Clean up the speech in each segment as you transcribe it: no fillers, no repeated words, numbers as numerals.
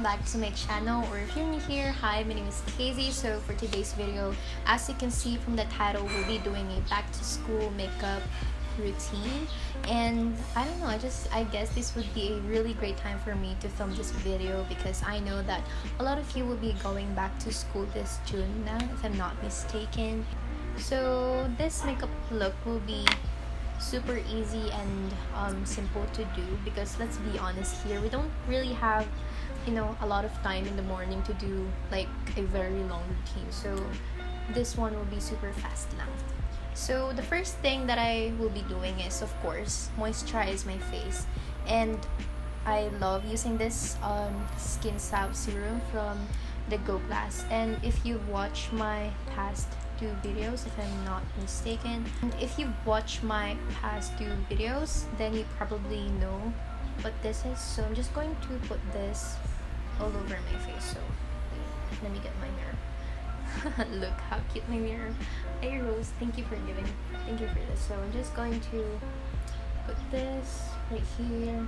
back to my channel, or if you're new here, hi, my name is Kayzie. So for today's video, as you can see from the title, we'll be doing a back to school makeup routine. And I don't know, I guess this would be a really great time for me to film this video, because I know that a lot of you will be going back to school this June now, if I'm not mistaken. So this makeup look will be super easy and simple to do, because let's be honest here, we don't really have a lot of time in the morning to do like a very long routine. So this one will be super fast now. So the first thing that I will be doing is, of course, moisturize my face. And I love using this skin salve serum from the Go Glass. And if you've watched my past two videos, if I'm not mistaken, and if you've watched my past two videos, then you probably know what this is. So I'm just going to put this all over my face. So let me get my mirror. Look how cute my mirror. Hey Rose, thank you for this. So I'm just going to put this right here,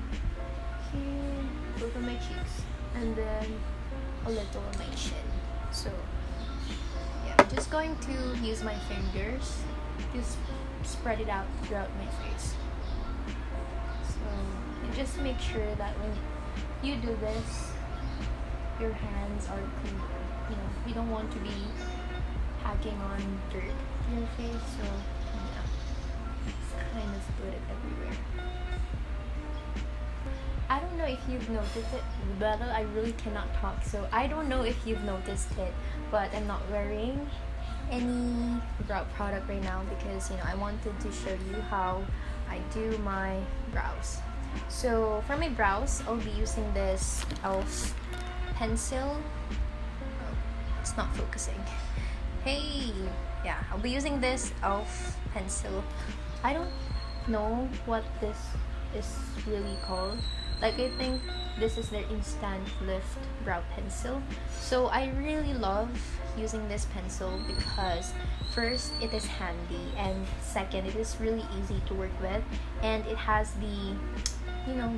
over my cheeks, and then a little on my chin. So yeah, I'm just going to use my fingers to spread it out throughout my face. So and just make sure that when you do this, your hands are clean. You don't want to be hacking on dirt to your face, so yeah, just kind of put it everywhere. I don't know if you've noticed it, but I really cannot talk, so I don't know if you've noticed it, but I'm not wearing any brow product right now, because I wanted to show you how I do my brows. So for my brows, I'll be using this e.l.f. pencil. Oh, it's not focusing. Hey, yeah, I'll be using this e.l.f. pencil. I don't know what this is really called. Like, I think this is their instant lift brow pencil. So I really love using this pencil because first, it is handy, and second, it is really easy to work with, and it has the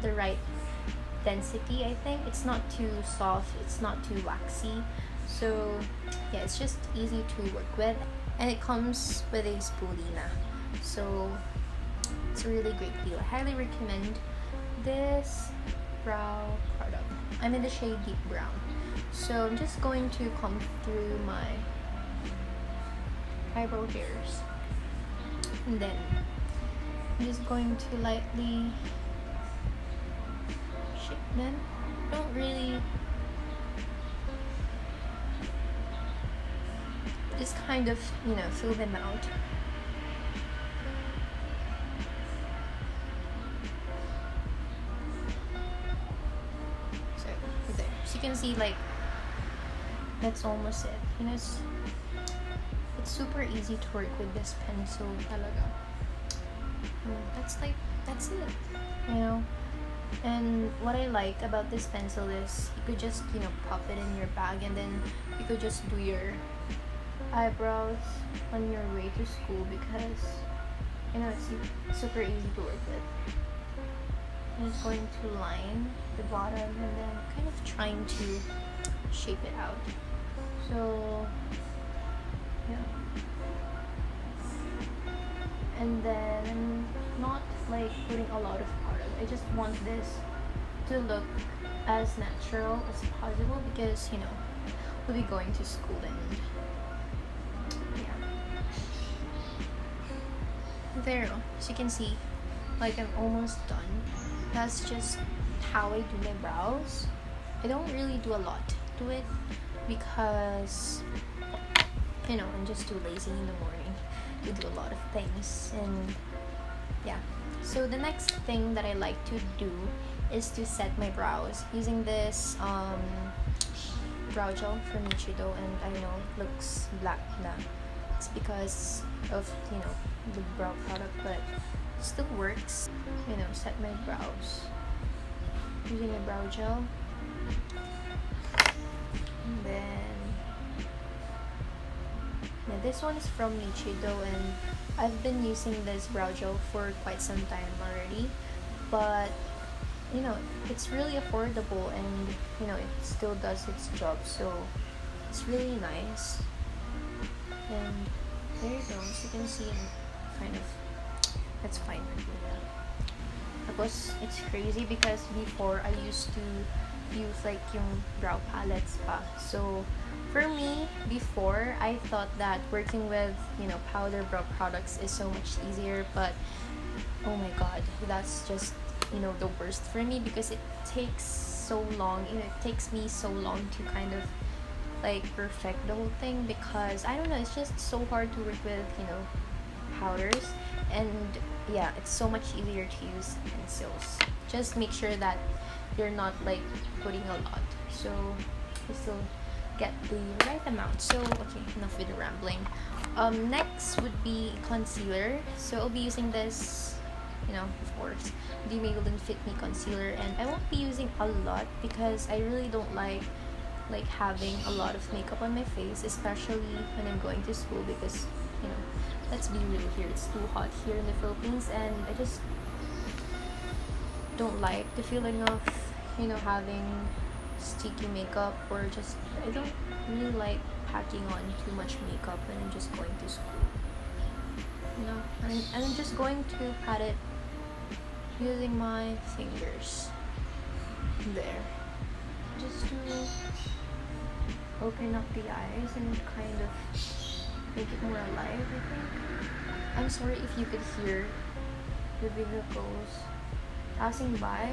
the right density. I think it's not too soft, it's not too waxy. So yeah, it's just easy to work with, and it comes with a spulina, so it's a really great deal. I highly recommend this brow product. I'm in the shade deep brown, so I'm just going to comb through my eyebrow hairs, and then I'm just going to lightly shape them. Don't really, just kind of fill them out. So there, so you can see, like, that's almost it. It's super easy to work with this pencil talaga. That's it. And what I like about this pencil is you could just pop it in your bag, and then you could just do your eyebrows on your way to school, because it's super easy to work with. I'm just going to line the bottom and then kind of trying to shape it out. So yeah, and then I'm not like putting a lot of product. I just want this to look as natural as possible, because we'll be going to school, and yeah. There, as you can see, like, I'm almost done. That's just how I do my brows. I don't really do a lot to it, because I'm just too lazy in the morning to do a lot of things. And yeah, so the next thing that I like to do is to set my brows using this brow gel from Nichido. And I know it looks black na, it's because of the brow product, but it still works. Set my brows using a brow gel. And then yeah, this one is from Nichido, and I've been using this brow gel for quite some time already, but you know, it's really affordable, and you know, it still does its job, so it's really nice. And there you go, as you can see, kind of, that's fine with me now. Tapos, it's crazy because before I used to use like yung brow palettes pa. So, for me, before, I thought that working with, you know, powder brow products is so much easier, but oh my god, that's just, you know, the worst for me because it takes so long, you know, it takes me so long to kind of like perfect the whole thing, because I don't know, it's just so hard to work with, you know, powders. And yeah, it's so much easier to use pencils. Just make sure that you're not like putting a lot, so you still get the right amount. So okay, enough with the rambling. Next would be concealer. So I'll be using this, you know, of course, the Maybelline Fit Me concealer, and I won't be using a lot because I really don't like having a lot of makeup on my face, especially when I'm going to school, because you know, let's be real here, it's too hot here in the Philippines, and I just don't like the feeling of, you know, having sticky makeup, or just I don't really like packing on too much makeup when I'm just going to school, you know. And I'm just going to pat it using my fingers there, just to open up the eyes and kind of make it more alive, I think. I'm sorry if you could hear the vehicles passing by,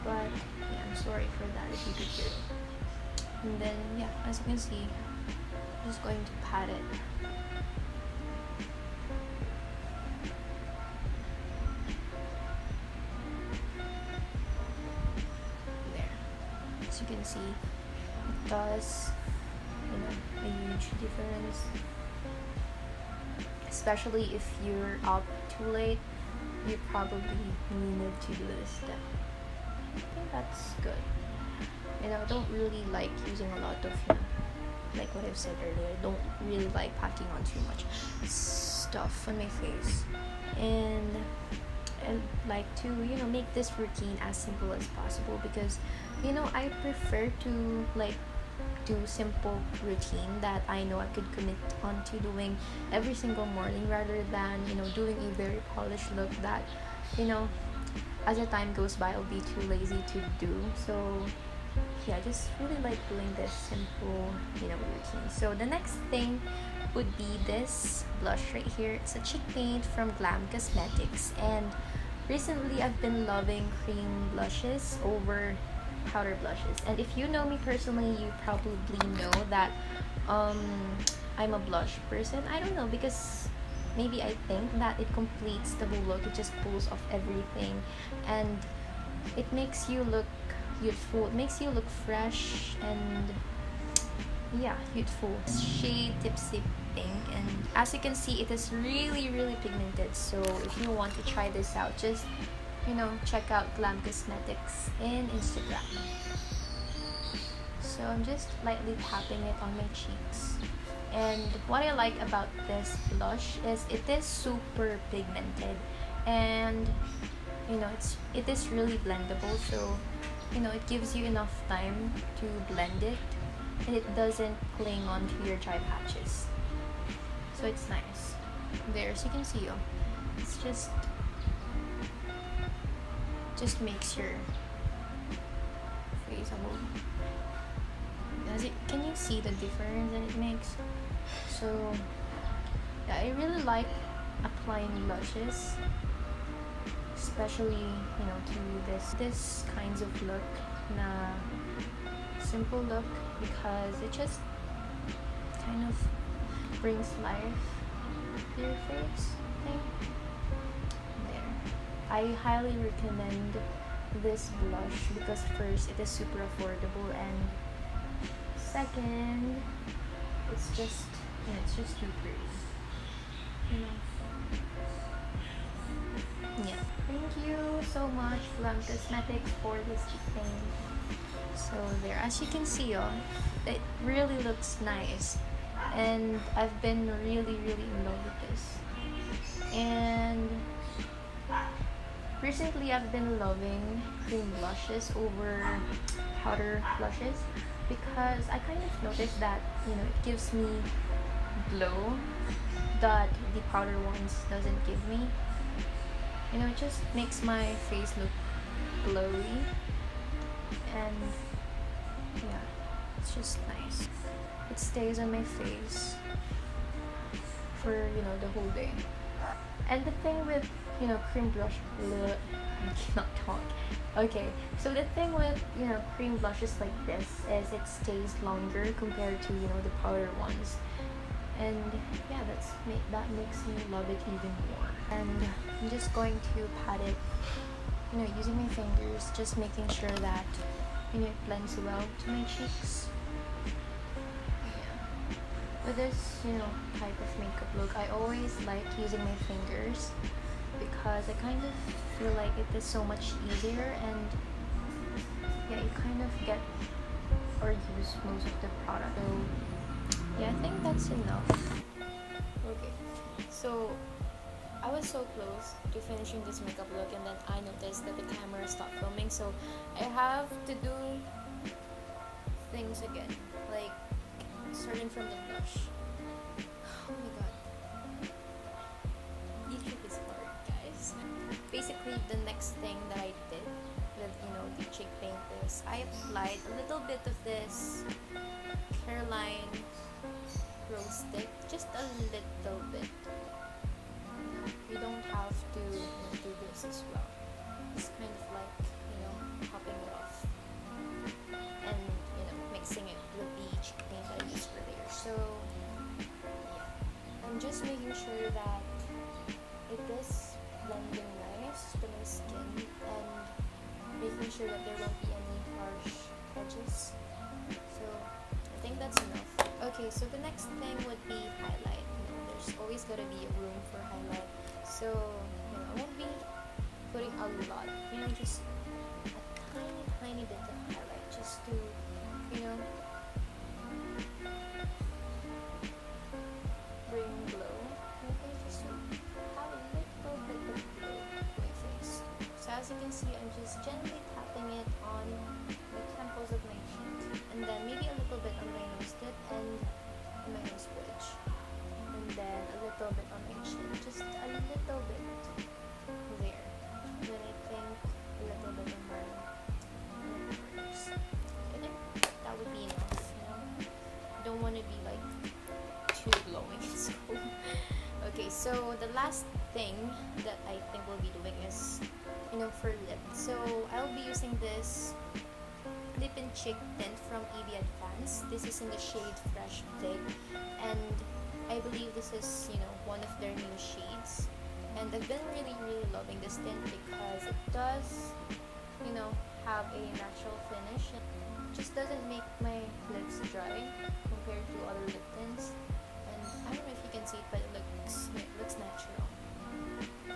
but yeah, I'm sorry for that if you could hear it. And then yeah, as you can see, I'm just going to pat it. There. As you can see, it does, you know, a huge difference, especially if you're up too late. You probably needed to do this step. I think that's good. And I don't really like using a lot of, you know, like what I've said earlier, I don't really like packing on too much stuff on my face. And I like to, you know, make this routine as simple as possible, because, you know, I prefer to like do simple routine that I know I could commit on to doing every single morning, rather than, you know, doing a very polished look that, you know, as the time goes by, I'll be too lazy to do. So yeah, I just really like doing this simple, you know, routine. So the next thing would be this blush right here. It's a cheek paint from Glam Cosmetics, and recently I've been loving cream blushes over powder blushes. And if you know me personally, you probably know that I'm a blush person. I don't know, because maybe I think that it completes the whole look. It just pulls off everything, and it makes you look youthful. It makes you look fresh and yeah, youthful. Shade Tipsy Pink, and as you can see, it is really pigmented. So if you want to try this out, just, you know, check out Glam Cosmetics in Instagram. So I'm just lightly tapping it on my cheeks. And what I like about this blush is it is super pigmented, and you know, it is really blendable. So you know, it gives you enough time to blend it, and it doesn't cling onto your dry patches. So it's nice. There, as you can see, it's just makes your face a whole. Can you see the difference that it makes? So yeah, I really like applying blushes, especially, you know, to this kinds of look, na simple look, because it just kind of brings life to your face, I think. There. I highly recommend this blush because first, it is super affordable, and second, it's just, you know, it's just too pretty, you know. Yeah, thank you so much, Glam Cosmetics, for this thing. So there, as you can see, it really looks nice, and I've been really in love with this. And Recently, I've been loving cream blushes over powder blushes because I kind of noticed that it gives me glow that the powder ones doesn't give me. It just makes my face look glowy, and yeah, it's just nice. It stays on my face for the whole day. And the thing with cream blush, I cannot talk. Okay, so the thing with cream blushes like this is it stays longer compared to the powder ones, and yeah, that makes me love it even more. And I'm just going to pat it, using my fingers, just making sure that it blends well to my cheeks. With this, type of makeup look, I always like using my fingers because I kind of feel like it is so much easier, and yeah, you kind of get or use most of the product. So yeah, I think that's enough. Okay, so I was so close to finishing this makeup look, and then I noticed that the camera stopped filming, so I have to do things again, like starting from the blush. Oh my god. YouTube is hard, guys. Basically, the next thing that I did with, the cheek paint is I applied a little bit of this Hairline rose stick, just a little bit. You don't have to do this as well. It's kind of like, popping it off and, mixing it with the cheek paint that I used earlier. So, yeah. I'm just making sure that it is blending nice to my skin and making sure that there won't be any harsh edges. So, I think that's enough. Okay, so the next thing would be highlight. There's always gotta be a room for highlight. So, I won't be putting a lot. Just a tiny bit of highlight just to, bring glow. Okay, just to have a little bit of glow on my face. So as you can see, I'm just gently tapping it on the temples of my cheek, and then maybe a little bit on my nose tip and my nose bridge, and then a little bit on my chin, just a little bit there. Then I think a little bit on my corners. I think that would be enough. Don't want to be like too glowing in school. Okay, so the last thing that I think we'll be doing is, for lip. So I'll be using this lip and cheek tint from EB Advanced. This is in the shade Fresh Fig, and I believe this is, one of their new shades. And I've been really loving this tint because it does, have a natural finish. It just doesn't make my lips dry compared to other lip tints. And I don't know if you can see it, but it looks natural. So,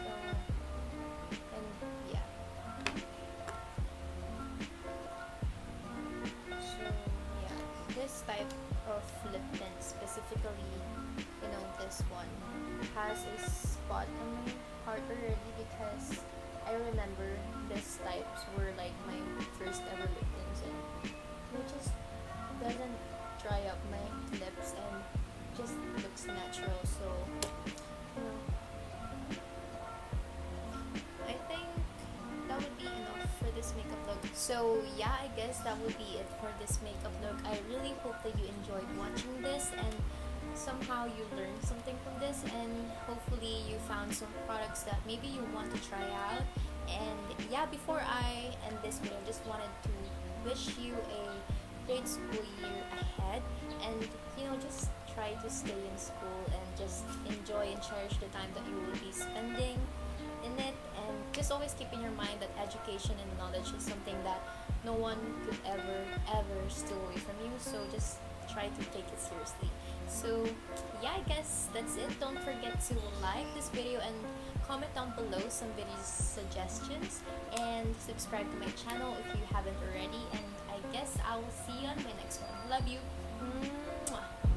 and yeah. So yeah, this type of lip tint specifically, this one has a spot on my heart already because I remember these types were like my first ever lip tints, and it just doesn't dry up my lips and just looks natural. So, I think that would be enough for this makeup look. So yeah, I guess that would be it for this makeup look. I really hope that you enjoyed watching this and somehow you learned something from this, and hopefully you found some products that maybe you want to try out. And yeah, before I end this video, I just wanted to wish you a great school year ahead, and just try to stay in school and just enjoy and cherish the time that you will be spending in it, and just always keep in your mind that education and knowledge is something that no one could ever steal away from you. So just try to take it seriously. So yeah, I guess that's it. Don't forget to like this video and comment down below some video suggestions, and subscribe to my channel if you haven't already. And I guess I will see you on my next one. Love you. Mwah.